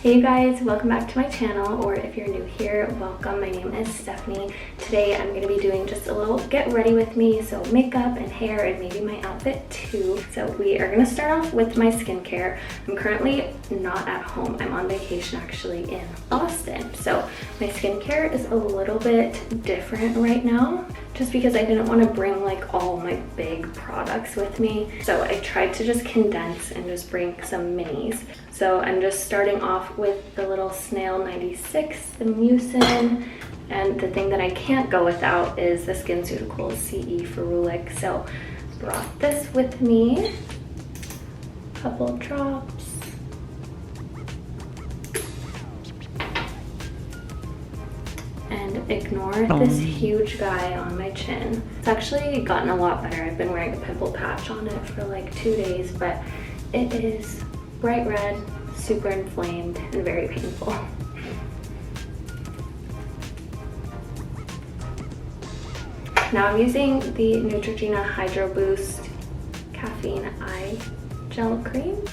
Hey you guys, welcome back to my channel, or if you're new here, welcome. My name is Stephanie. Today I'm going to be doing just a little get ready with me, so makeup and hair and maybe my outfit too. So we are going to start off with my skincare. I'm currently not at home. I'm on vacation actually in Austin. So my skincare is a little bit different right now, just because I didn't want to bring like all my big products with me. So I tried to just condense and just bring some minis. So I'm just starting off with the little Snail 96, the Mucin, and the thing that I can't go without is the SkinCeuticals CE Ferulic. So brought this with me, a couple drops. And ignore this huge guy on my chin. It's actually gotten a lot better. I've been wearing a pimple patch on it for like 2 days, but it is bright red, super inflamed, and very painful. Now I'm using the Neutrogena Hydro Boost Caffeine Eye Gel Cream.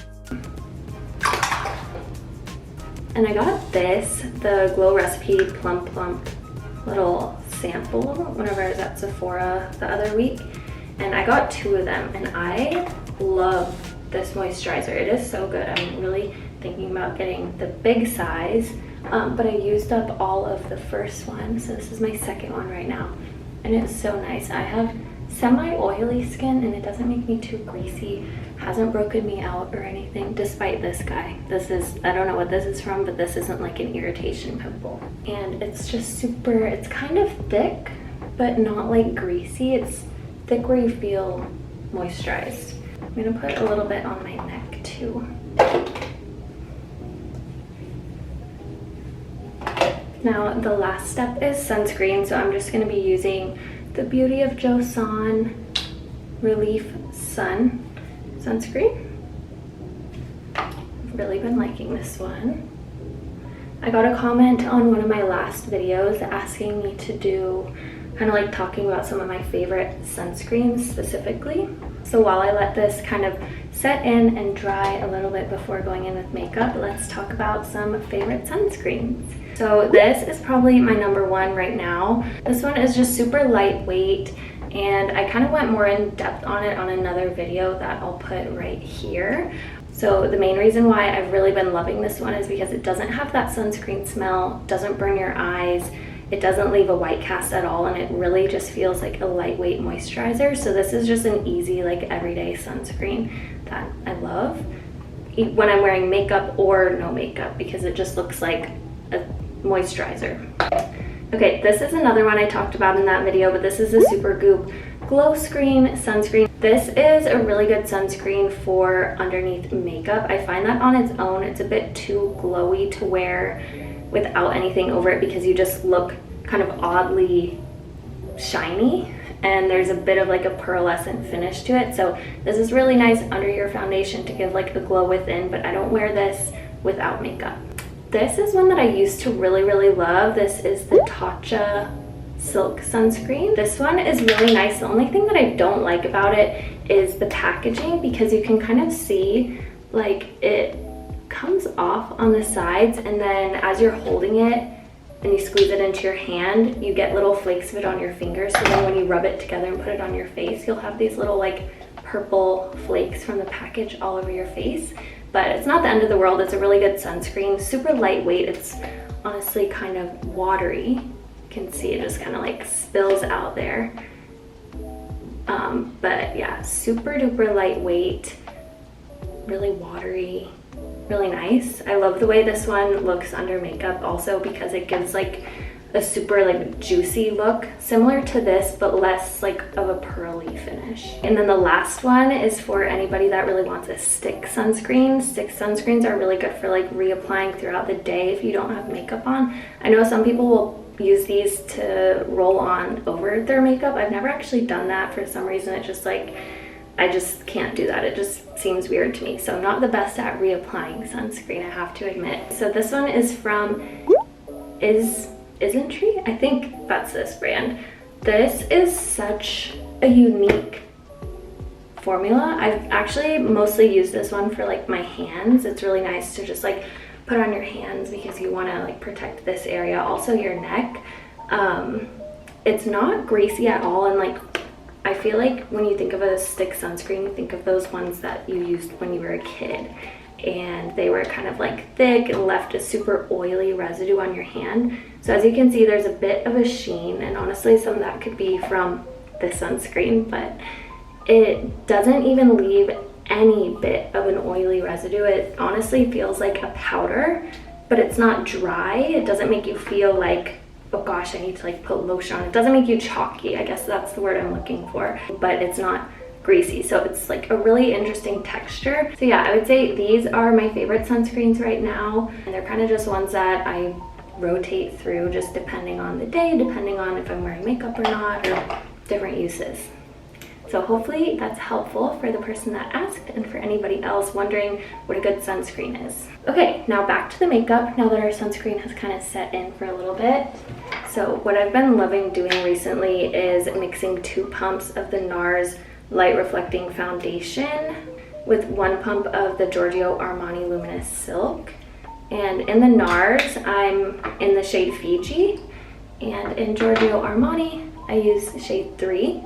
And I got this, the Glow Recipe Plump little sample whenever I was at Sephora the other week. And I got 2 of them, and I love this moisturizer. It is so good. I'm really thinking about getting the big size, but I used up all of the first one, so this is my second one right now, and it's so nice. I have semi-oily skin and it doesn't make me too greasy, hasn't broken me out or anything, despite this guy. This is, I don't know what this is from, but this isn't like an irritation pimple. And it's just super, it's kind of thick, but not like greasy. It's thick where you feel moisturized. I'm gonna put a little bit on my neck too. Now the last step is sunscreen, so I'm just gonna be using the Beauty of Joseon Relief Sun sunscreen. I've really been liking this one. I got a comment on one of my last videos asking me to do kind of like talking about some of my favorite sunscreens specifically. So while I let this kind of set in and dry a little bit before going in with makeup, let's talk about some favorite sunscreens. So this is probably my #1 right now. This one is just super lightweight, and I kind of went more in depth on it on another video that I'll put right here. So the main reason why I've really been loving this one is because it doesn't have that sunscreen smell, doesn't burn your eyes, it doesn't leave a white cast at all, and it really just feels like a lightweight moisturizer. So this is just an easy, like everyday sunscreen that I love when I'm wearing makeup or no makeup, because it just looks like a moisturizer. Okay, this is another one I talked about in that video, but this is the Supergoop Glow Screen Sunscreen. This is a really good sunscreen for underneath makeup. I find that on its own, it's a bit too glowy to wear without anything over it, because you just look kind of oddly shiny, and there's a bit of like a pearlescent finish to it. So this is really nice under your foundation to give like the glow within, but I don't wear this without makeup. This is one that I used to really love. This is the Tatcha Silk Sunscreen. This one is really nice. The only thing that I don't like about it is the packaging, because you can kind of see like it comes off on the sides, and then as you're holding it and you squeeze it into your hand, you get little flakes of it on your fingers. So then when you rub it together and put it on your face, you'll have these little like purple flakes from the package all over your face. But it's not the end of the world. It's a really good sunscreen, super lightweight. It's honestly kind of watery. You can see it just kind of like spills out there. But yeah, super duper lightweight, really watery, really nice. I love the way this one looks under makeup also, because it gives like a super like juicy look, similar to this but less like of a pearly finish. And then the last one is for anybody that really wants a stick sunscreen. Stick sunscreens are really good for like reapplying throughout the day if you don't have makeup on. I know some people will use these to roll on over their makeup. I've never actually done that. For some reason it just like, I just can't do that. It just seems weird to me. So I'm not the best at reapplying sunscreen, I have to admit. So this one is from Isntree? I think that's this brand. This is such a unique formula. I've actually mostly used this one for like my hands. It's really nice to just like put on your hands because you want to like protect this area, also your neck. It's not greasy at all, and like I feel like when you think of a stick sunscreen, you think of those ones that you used when you were a kid, and they were kind of like thick and left a super oily residue on your hand. So as you can see, there's a bit of a sheen, and honestly some of that could be from the sunscreen, but it doesn't even leave any bit of an oily residue. It honestly feels like a powder, but it's not dry. It doesn't make you feel like, oh gosh, I need to like put lotion on. It doesn't make you chalky, I guess that's the word I'm looking for, but it's not greasy. So it's like a really interesting texture. So yeah, I would say these are my favorite sunscreens right now. And they're kind of just ones that I rotate through just depending on the day, depending on if I'm wearing makeup or not, or different uses. So hopefully that's helpful for the person that asked and for anybody else wondering what a good sunscreen is. Okay, now back to the makeup now that our sunscreen has kind of set in for a little bit. So what I've been loving doing recently is mixing 2 pumps of the NARS Light Reflecting Foundation with 1 pump of the Giorgio Armani Luminous Silk. And in the NARS, I'm in the shade Fiji, and in Giorgio Armani, I use shade 3.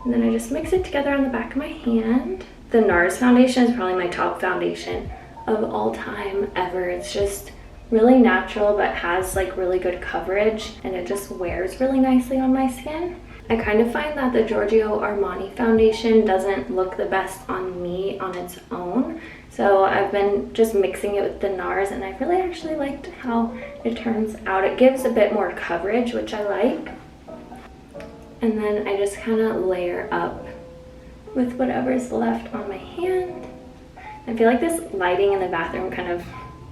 And then I just mix it together on the back of my hand. The NARS foundation is probably my top foundation of all time ever. It's just really natural, but has like really good coverage, and it just wears really nicely on my skin. I kind of find that the Giorgio Armani foundation doesn't look the best on me on its own. So I've been just mixing it with the NARS, and I really actually liked how it turns out. It gives a bit more coverage, which I like. And then I just kind of layer up with whatever's left on my hand. I feel like this lighting in the bathroom kind of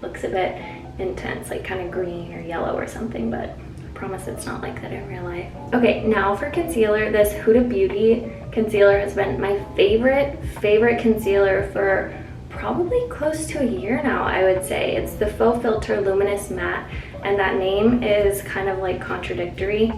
looks a bit intense, like kind of green or yellow or something, but I promise it's not like that in real life. Okay, now for concealer. This Huda Beauty concealer has been my favorite concealer for probably close to a year now, I would say. It's the Faux Filter Luminous Matte, and that name is kind of like contradictory,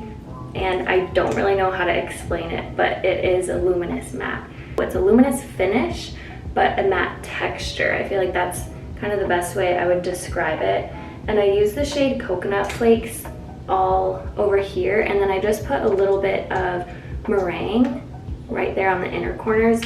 and I don't really know how to explain it, but it is a luminous matte. It's a luminous finish, but a matte texture. I feel like that's kind of the best way I would describe it. And I use the shade Coconut Flakes all over here, and then I just put a little bit of meringue right there on the inner corners.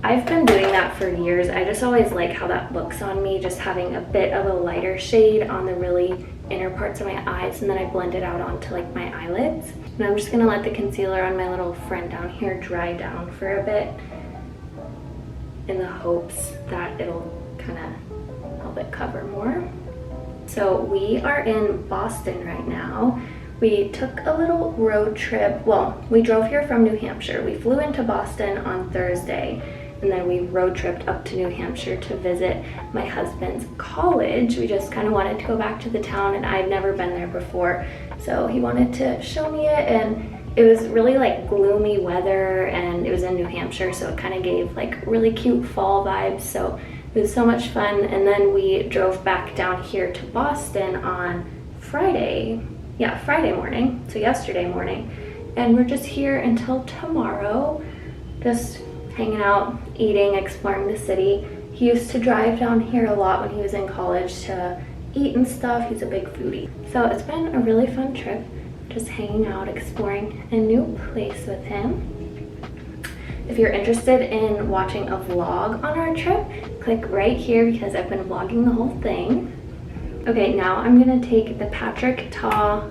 I've been doing that for years. I just always like how that looks on me, just having a bit of a lighter shade on the really inner parts of my eyes, and then I blend it out onto like my eyelids. And I'm just gonna let the concealer on my little friend down here dry down for a bit in the hopes that it'll kind of help it cover more. So we are in Boston right now. We took a little road trip. Well, we drove here from New Hampshire. We flew into Boston on Thursday, and then we road tripped up to New Hampshire to visit my husband's college. We just kind of wanted to go back to the town, and I'd never been there before. So he wanted to show me it, and it was really like gloomy weather, and it was in New Hampshire, so it kind of gave like really cute fall vibes. So it was so much fun. And then we drove back down here to Boston on Friday morning, so yesterday morning. And we're just here until tomorrow, just hanging out, eating, exploring the city. He used to drive down here a lot when he was in college to eat and stuff. He's a big foodie. So it's been a really fun trip, just hanging out, exploring a new place with him. If you're interested in watching a vlog on our trip, click right here because I've been vlogging the whole thing. Okay, now I'm gonna take the Patrick Ta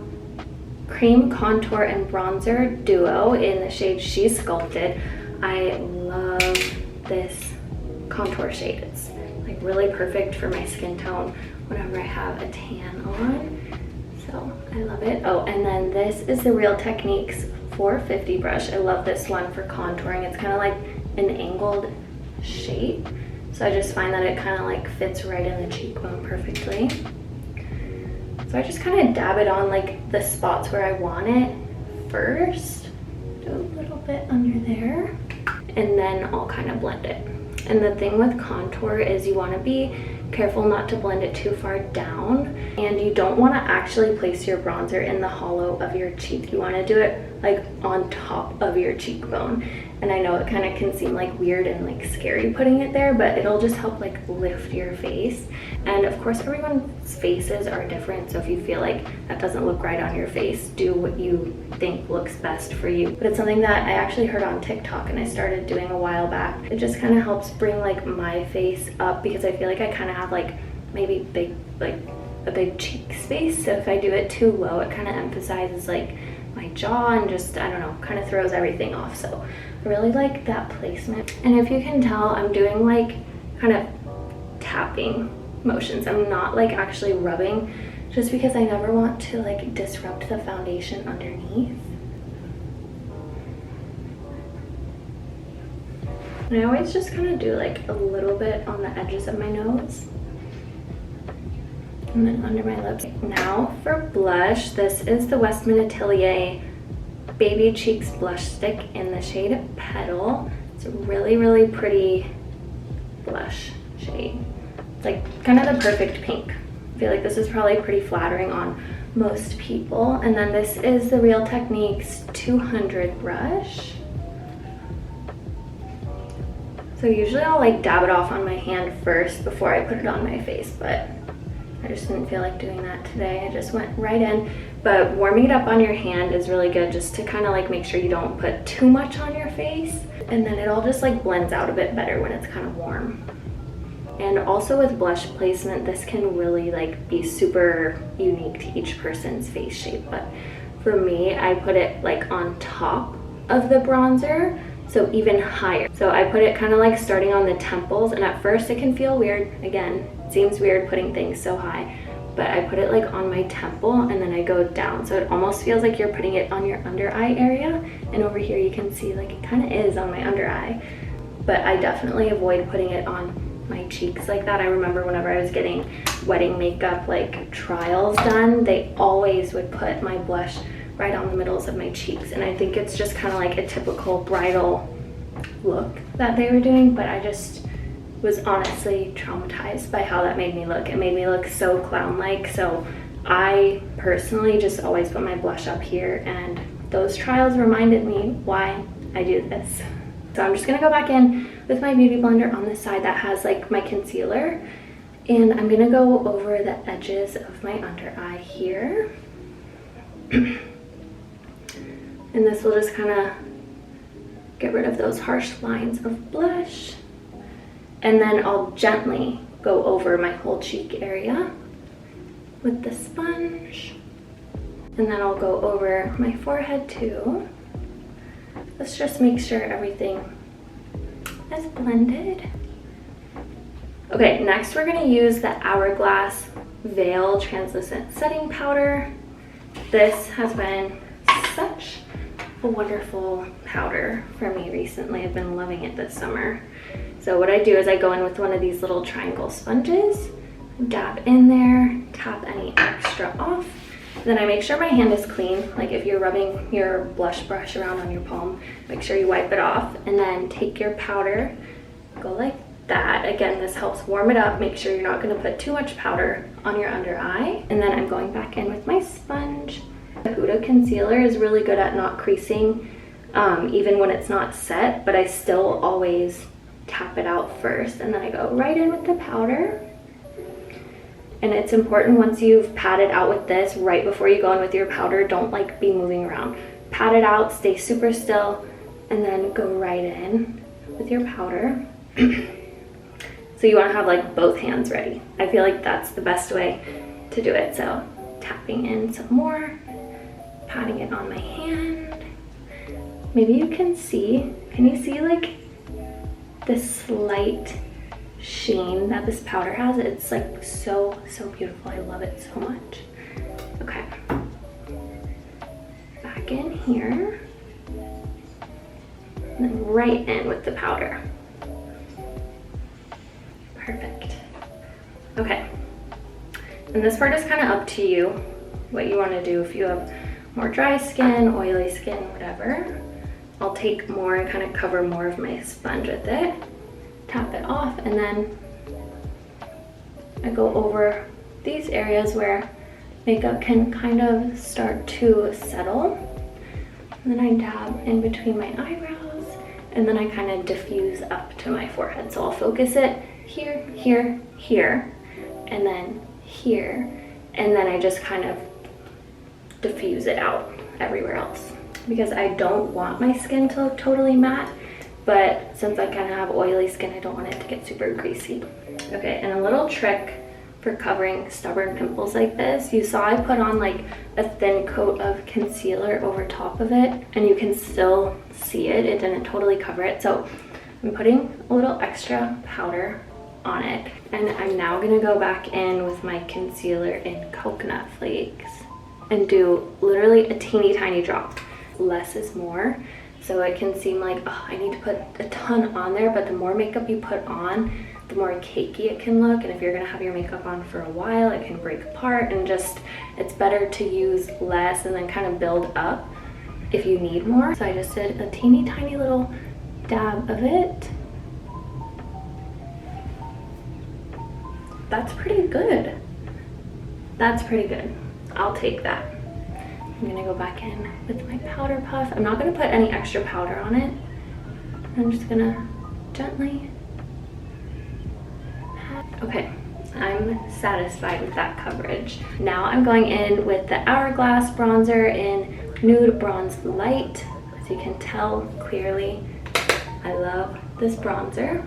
Cream Contour and Bronzer Duo in the shade She Sculpted. I love this contour shade. It's like really perfect for my skin tone whenever I have a tan on. So I love it. Oh, and then this is the Real Techniques 450 brush. I love this one for contouring. It's kind of like an angled shape. So I just find that it kind of like fits right in the cheekbone perfectly. So I just kind of dab it on like the spots where I want it first. Do a little bit under there, and then I'll kind of blend it. And the thing with contour is you want to be careful not to blend it too far down. And you don't want to actually place your bronzer in the hollow of your cheek. You want to do it like on top of your cheekbone. And I know it kind of can seem like weird and like scary putting it there, but it'll just help like lift your face. And of course, everyone's faces are different. So if you feel like that doesn't look right on your face, do what you think looks best for you. But it's something that I actually heard on TikTok and I started doing a while back. It just kind of helps bring like my face up, because I feel like I kind of have like maybe a big cheek space. So if I do it too low, it kind of emphasizes like my jaw and just, I don't know, kind of throws everything off. So I really like that placement. And if you can tell, I'm doing like kind of tapping motions. I'm not like actually rubbing, just because I never want to like disrupt the foundation underneath. And I always just kind of do like a little bit on the edges of my nose. And then under my lips. Now for blush, this is the Westman Atelier Baby Cheeks Blush Stick in the shade Petal. It's a really, really pretty blush shade. It's like kind of the perfect pink. I feel like this is probably pretty flattering on most people. And then this is the Real Techniques 200 brush. So usually I'll like dab it off on my hand first before I put it on my face, but I just didn't feel like doing that today. I just went right in. But warming it up on your hand is really good, just to kind of like make sure you don't put too much on your face. And then it all just like blends out a bit better when it's kind of warm. And also with blush placement, this can really like be super unique to each person's face shape. But for me, I put it like on top of the bronzer, so even higher. So I put it kind of like starting on the temples, and at first it can feel weird. Again, it seems weird putting things so high, but I put it like on my temple and then I go down. So it almost feels like you're putting it on your under eye area. And over here you can see like it kind of is on my under eye, but I definitely avoid putting it on my cheeks like that. I remember whenever I was getting wedding makeup like trials done, they always would put my blush right on the middles of my cheeks, and I think it's just kind of like a typical bridal look that they were doing, but I just was honestly traumatized by how that made me look. It made me look so clown-like, so I personally just always put my blush up here, and those trials reminded me why I do this. So I'm just gonna go back in with my beauty blender on the side that has like my concealer, and I'm gonna go over the edges of my under eye here. And this will just kind of get rid of those harsh lines of blush. And then I'll gently go over my whole cheek area with the sponge. And then I'll go over my forehead too. Let's just make sure everything is blended. Okay, next we're gonna use the Hourglass Veil Translucent Setting Powder. This has been such a wonderful powder for me recently. I've been loving it this summer. So what I do is I go in with one of these little triangle sponges, dab in there, tap any extra off. Then I make sure my hand is clean. Like if you're rubbing your blush brush around on your palm, make sure you wipe it off, and then take your powder, go like that. Again, this helps warm it up. Make sure you're not gonna put too much powder on your under eye. And then I'm going back in with my sponge. The Huda concealer is really good at not creasing even when it's not set, but I still always tap it out first, and then I go right in with the powder. And it's important, once you've patted out with this, right before you go in with your powder, don't like be moving around. Pat it out, stay super still, and then go right in with your powder. So you want to have like both hands ready. I feel like that's the best way to do it. So tapping in some more, patting it on my hand. Maybe you can you see like this slight sheen that this powder has? It's like so beautiful. I love it so much. Okay, back in here, and then right in with the powder. Perfect. Okay, and this part is kind of up to you what you want to do. If you have more dry skin, oily skin, whatever, I'll take more and kind of cover more of my sponge with it, tap it off, and then I go over these areas where makeup can kind of start to settle. And then I dab in between my eyebrows, and then I kind of diffuse up to my forehead. So I'll focus it here, here, here, and then here. And then I just kind of diffuse it out everywhere else. Because I don't want my skin to look totally matte, but since I kind of have oily skin, I don't want it to get super greasy. Okay, and a little trick for covering stubborn pimples like this, you saw I put on like a thin coat of concealer over top of it, and you can still see it. It didn't totally cover it. So I'm putting a little extra powder on it, and I'm now gonna go back in with my concealer in Coconut Flakes and do literally a teeny tiny drop. Less is more, so it can seem like, oh, I need to put a ton on there, but the more makeup you put on, the more cakey it can look. And if you're gonna have your makeup on for a while, it can break apart, and just, it's better to use less and then kind of build up if you need more. So I just did a teeny tiny little dab of it. That's pretty good. That's pretty good. I'll take that. I'm gonna go back in with my powder puff. I'm not gonna put any extra powder on it. I'm just gonna gently. Okay, I'm satisfied with that coverage. Now I'm going in with the Hourglass bronzer in Nude Bronze Light. As you can tell clearly, I love this bronzer.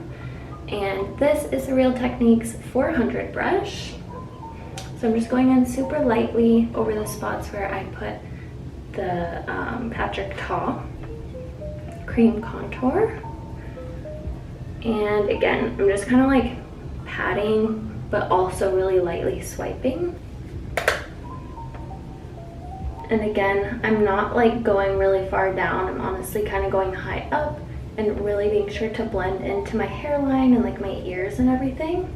And this is the Real Techniques 400 brush. So I'm just going in super lightly over the spots where I put the Patrick Ta cream contour. And again, I'm just kind of like patting, but also really lightly swiping. And again, I'm not like going really far down. I'm honestly kind of going high up and really being sure to blend into my hairline and like my ears and everything.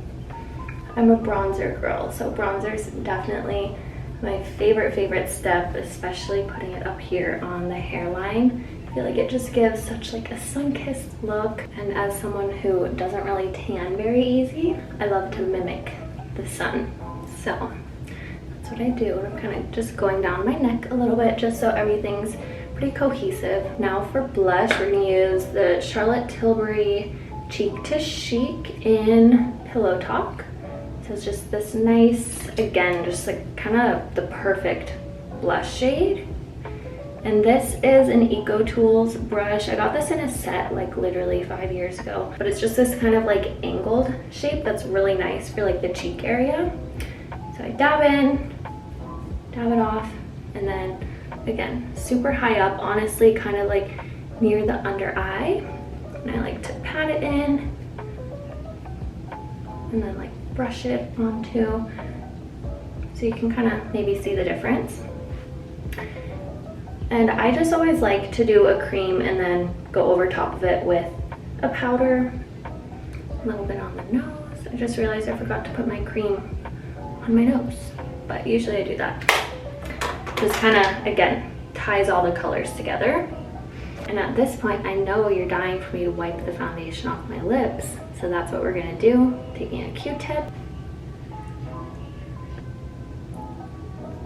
I'm a bronzer girl, so bronzer is definitely my favorite step, especially putting it up here on the hairline. I feel like it just gives such like a sun-kissed look, and as someone who doesn't really tan very easy, I love to mimic the sun. So that's what I do. I'm kind of just going down my neck a little bit just so everything's pretty cohesive. Now for blush, we're gonna use the Charlotte Tilbury Cheek to Chic in Pillow Talk. So it's just this nice, again, just like kind of the perfect blush shade. And this is an Eco Tools brush. I got this in a set like literally 5 years ago, but it's just this kind of like angled shape that's really nice for like the cheek area. So I dab in, dab it off, and then again, super high up, honestly, kind of like near the under eye. And I like to pat it in and then like brush it onto, so you can kind of maybe see the difference. And I just always like to do a cream and then go over top of it with a powder, a little bit on the nose. I just realized I forgot to put my cream on my nose, but usually I do that. Just kind of, again, ties all the colors together. And at this point, I know you're dying for me to wipe the foundation off my lips. So that's what we're gonna do, taking a Q-tip.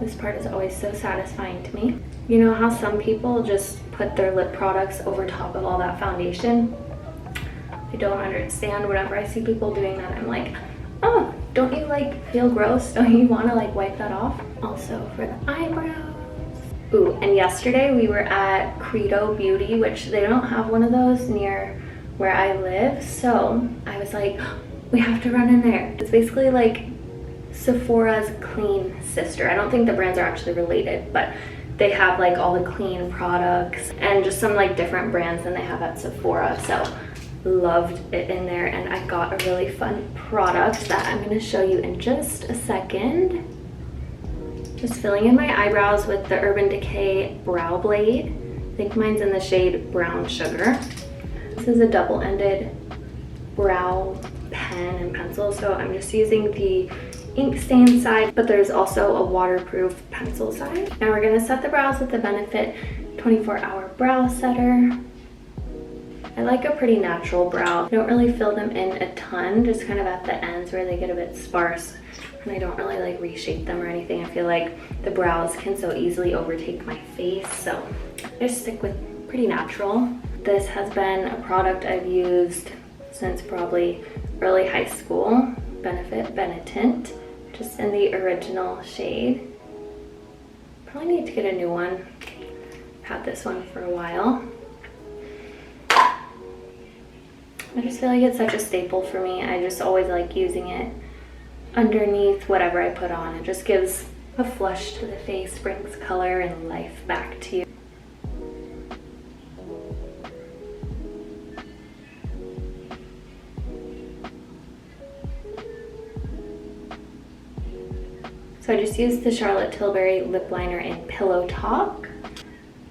This part is always so satisfying to me. You know how some people just put their lip products over top of all that foundation? I don't understand. Whenever I see people doing that, I'm like, oh, don't you like feel gross? Don't you wanna like wipe that off? Also for the eyebrows. Ooh, and yesterday we were at Credo Beauty, which they don't have one of those near where I live. So I was like, we have to run in there. It's basically like Sephora's clean sister. I don't think the brands are actually related, but they have like all the clean products and just some like different brands than they have at Sephora. So loved it in there, and I got a really fun product that I'm going to show you in just a second. Just filling in my eyebrows with the Urban Decay Brow Blade. I think mine's in the shade Brown Sugar. This is a double-ended brow pen and pencil, so I'm just using the ink stain side, but there's also a waterproof pencil side. Now we're going to set the brows with the Benefit 24-Hour Brow Setter. I like a pretty natural brow. I don't really fill them in a ton, just kind of at the ends where they get a bit sparse. And I don't really like reshape them or anything. I feel like the brows can so easily overtake my face, so I just stick with pretty natural. This has been a product I've used since probably early high school, Benefit Benetint, just in the original shade. Probably need to get a new one. I've had this one for a while. I just feel like it's such a staple for me. I just always like using it underneath whatever I put on. It just gives a flush to the face, brings color and life back to you. So I just used the Charlotte Tilbury lip liner in Pillow Talk,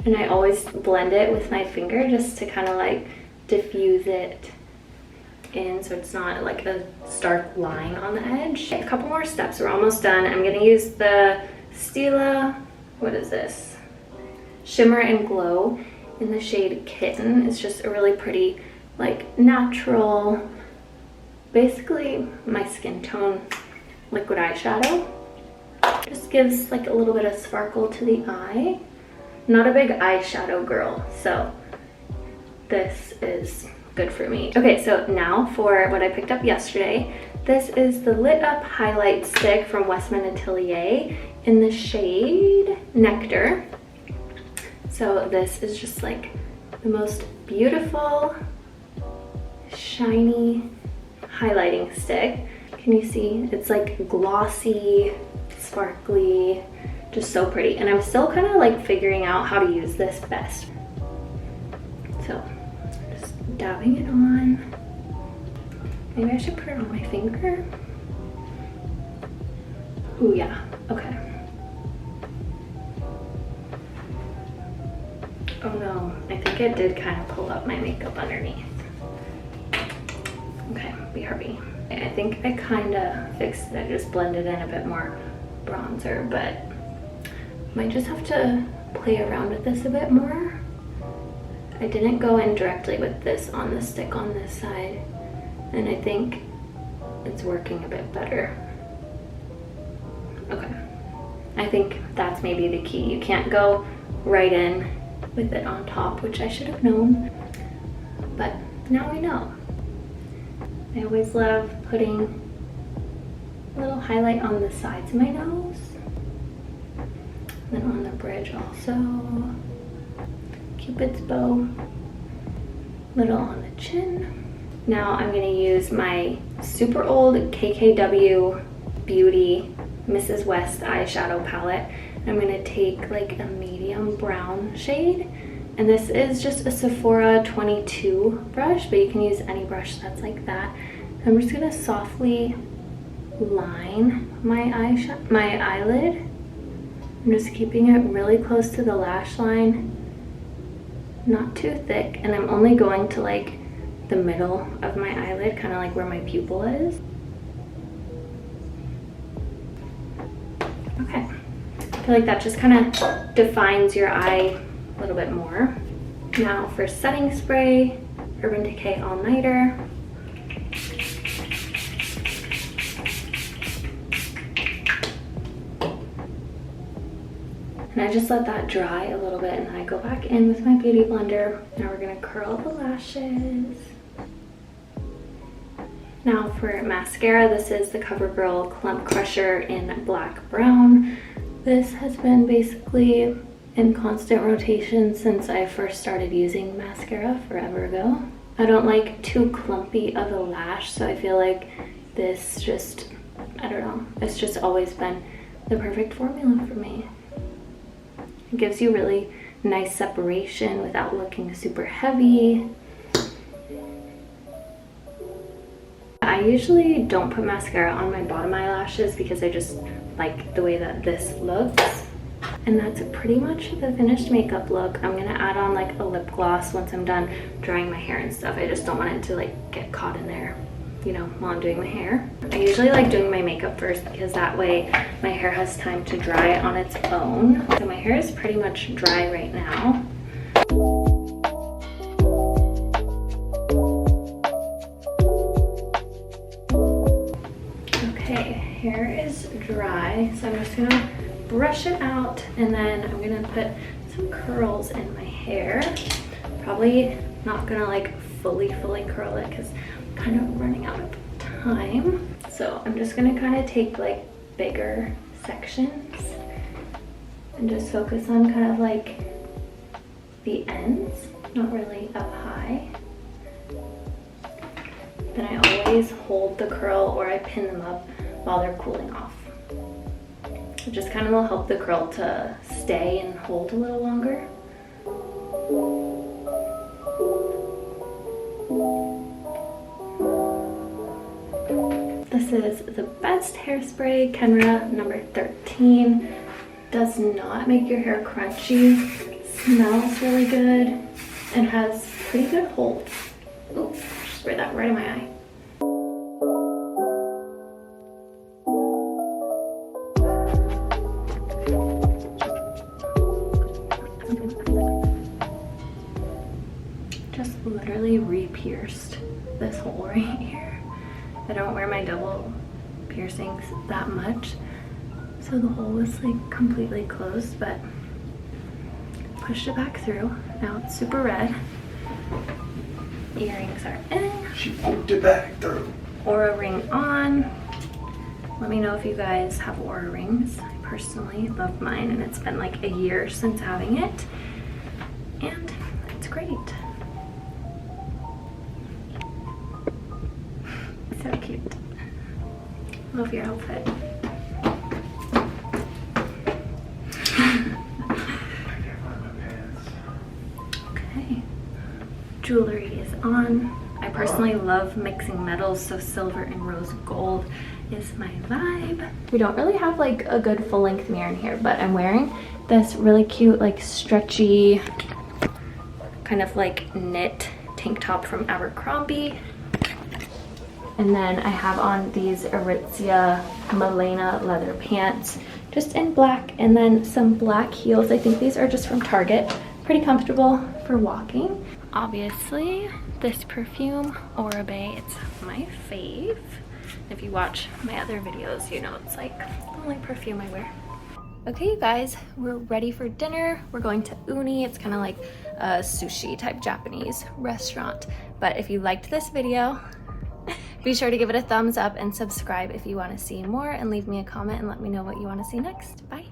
and I always blend it with my finger just to kind of like diffuse it in so it's not like a stark line on the edge. A couple more steps, we're almost done. I'm gonna use the Stila, what is this? Shimmer and Glow in the shade Kitten. It's just a really pretty, like, natural, basically my skin tone liquid eyeshadow. Just gives like a little bit of sparkle to the eye. Not a big eyeshadow girl, so this is good for me. Okay, so now for what I picked up yesterday. This is the Lit Up Highlight Stick from Westman Atelier in the shade Nectar. So this is just like the most beautiful, shiny highlighting stick. Can you see? It's like glossy, sparkly, just so pretty. And I'm still kind of like figuring out how to use this best. So just dabbing it on. Maybe I should put it on my finger. Ooh, yeah, okay. Oh no, I think it did kind of pull up my makeup underneath. Okay, BRB. I think I kind of fixed it. I just blended in a bit more bronzer, but might just have to play around with this a bit more. I didn't go in directly with this on the stick on this side, and I think it's working a bit better. Okay, I think that's maybe the key. You can't go right in with it on top, which I should have known, but now I know. I always love putting a little highlight on the sides of my nose, then on the bridge also. Cupid's bow, little on the chin. Now I'm gonna use my super old KKW Beauty Mrs. West eyeshadow palette. I'm gonna take like a medium brown shade, and this is just a Sephora 22 brush, but you can use any brush that's like that. I'm just gonna softly line my eyelid. I'm just keeping it really close to the lash line, not too thick, and I'm only going to like the middle of my eyelid, kind of like where my pupil is. Okay, I feel like that just kind of defines your eye a little bit more. Now for setting spray, Urban Decay All Nighter. And I just let that dry a little bit, and then I go back in with my beauty blender. Now we're gonna curl the lashes. Now for mascara, this is the CoverGirl Clump Crusher in Black Brown. This has been basically in constant rotation since I first started using mascara forever ago. I don't like too clumpy of a lash, so I feel like this just, I don't know, it's just always been the perfect formula for me. It gives you really nice separation without looking super heavy. I usually don't put mascara on my bottom eyelashes because I just like the way that this looks. And that's pretty much the finished makeup look. I'm gonna add on like a lip gloss once I'm done drying my hair and stuff. I just don't want it to like get caught in there, you know, while I'm doing my hair. I usually like doing my makeup first because that way my hair has time to dry on its own. So my hair is pretty much dry right now. dry, so I'm just gonna brush it out, and then I'm gonna put some curls in my hair. Probably not gonna like fully curl it because I'm kind of running out of time. So I'm just gonna kind of take like bigger sections and just focus on kind of like the ends, not really up high. Then I always hold the curl or I pin them up while they're cooling off. It just kind of will help the curl to stay and hold a little longer. This is the best hairspray, Kenra number 13. Does not make your hair crunchy, smells really good, and has pretty good hold. Ooh, spray that right in my eye. Just literally re-pierced this hole right here. I don't wear my double piercings that much, so the hole was like completely closed, but pushed it back through. Now it's super red. Earrings are in. She poked it back through. Aura ring on. Let me know if you guys have Aura rings. I personally love mine, and it's been like a year since having it, and it's great. So cute. Love your outfit. Okay. Jewelry is on. I personally love mixing metals, so silver and rose gold is my vibe. We don't really have like a good full-length mirror in here, but I'm wearing this really cute like stretchy kind of like knit tank top from Abercrombie. And then I have on these Aritzia Milena leather pants, just in black, and then some black heels. I think these are just from Target. Pretty comfortable for walking. Obviously, this perfume, Aura Bay, it's my fave. If you watch my other videos, you know it's like the only perfume I wear. Okay, you guys, we're ready for dinner. We're going to Uni. It's kind of like a sushi type Japanese restaurant. But if you liked this video, be sure to give it a thumbs up and subscribe if you want to see more, and leave me a comment and let me know what you want to see next. Bye.